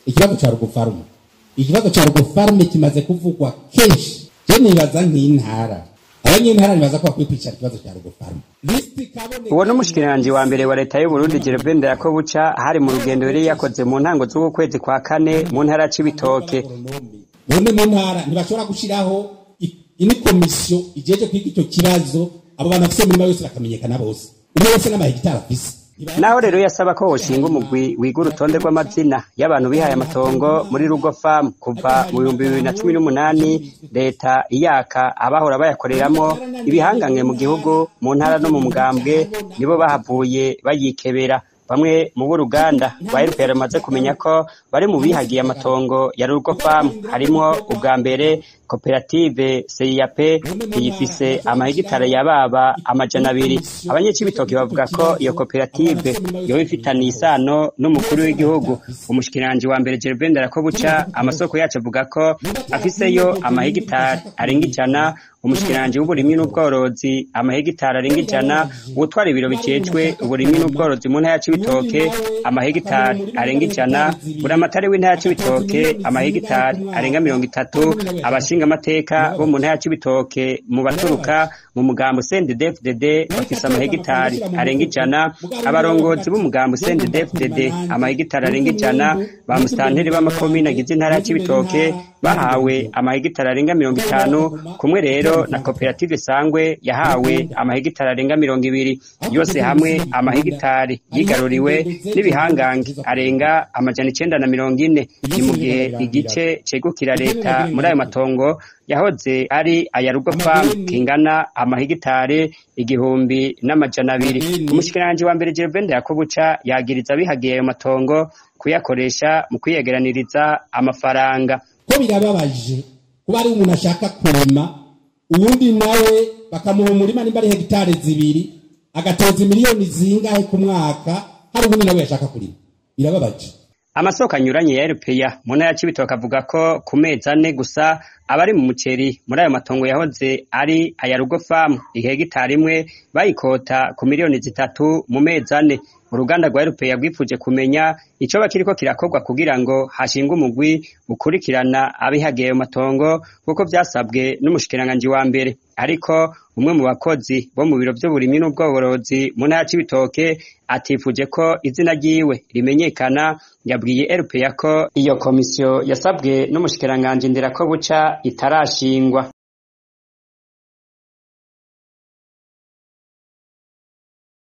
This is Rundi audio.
ikibazo ca Rugofarme. Ikibazo ca Rugofarme kimaze kuvugwa kenshi. Je nibaza nk'intara. Abanyentara nibaza ko bakwiye kwicara ikibazo ca Rugofarme. Uwo n'umushikiranganje wa mbere wa leta y'u Burundi Gervais Ndirakobuca hari mu rugendo yari yakoze mu ntango z'uko kwezi kwa kane mu ntara c'Ibitoke. None mu ntara ntibashobora gushiraho ini komisiyo ijeje kwiga icyo kibazo abo bantu bafite muri yose bakamenyekana bose. Umwe wese n'amahegitari afise. Naho rero yasaba ko hoshinga umugwi wiga urutonde rw'amazina y'abantu bihaye amatongo muri Rugofarme kuva mu 2018 leta iyaka abahora bayakoreramo ibihangange mu gihugu mu ntara no mu mugambwe nibo bahavuye bayikebera. Bamwe mu b'uruganda rwa RPR bamaze kumenya ko bari mu bihagiye amatongo ya Rugofarme harimo ubwa mbere koperative CIAP yifise amahegitari yababa amajana 200. Abanyecibitoke bavuga ko iyo koperative yo ifitaniye isano n'umukuru w'igihugu. Umushikiranganje wa mbere Gervais Ndirakobuca amasoko yacu avuga ko afiseyo amahegitari arenga 100. Umushikiranganje w'uburimyi n'ubworozi amahegitari arenga 100. Utwara ibiro bicecwe uburimyi n'ubworozi mu ntara y'Ibitoke amahegitari arenga 100. Buramatari w'intara y'Ibitoke amahegitari arenga 30. Abashinga amateka bo mu ntara y'Ibitoke mu baturuka mu mugambo CNDD-FDD bafise amahegitari arenga 100. Abarongozi b'umugambo CNDD-FDD amahegitari arenga 100. Ba mustanteri b'amakomine agize intara y'Ibitoke bahawe amahegitari arenga 50. Kumwe rero na koperative Sangwe yahawe amahegitari arenga 200. Yose hamwe amahegitari yigaruriwe n'ibihangange arenga amajana 940. Ni mu gihe igice cegukira leta muri ayo matongo yahoze ari aya Rugofarme kingana amahegitari 1200. Umushikiranganje wa mbere Gervais Ndirakobuca yagiriza bihagiye ayo matongo kuyakoresha mu kwiyegeraniriza amafaranga. Ko birababaje kuba ari umuntu ashaka kurema uwundi nawe bakamuha umurima nimba ari hegitari 2 agatoza miliyoni zingahe ku mwaka hari uwundi nawe yashaka kurima. Birababaje. Amasoko anyuranye ya RPA mu ntara y'Ibitoke avuga ko ku mezi 4 gusa abari mu muceri muri ayo matongo yahoze ari aya Rugofarme ihegitari imwe bayikota ku miliyoni 3 mu mezi 4. Uruganda rwa RPA rwifuje kumenya ico bakiriko kirakorwa kugira ngo hashinga umugwi ukurikirana abihagiye ayo matongo kuko byasabwe n'umushikiranganje wa mbere. Ariko umwe mu bakozi bo mu biro by'uburimyi n'ubworozi mu ntara y'Ibitoke atifuje ko izina ryiwe rimenyekana. Yabwiye RPA ko iyo komisiyo yasabwe n'umushikiranganje Ndirakobuca itarashingwa.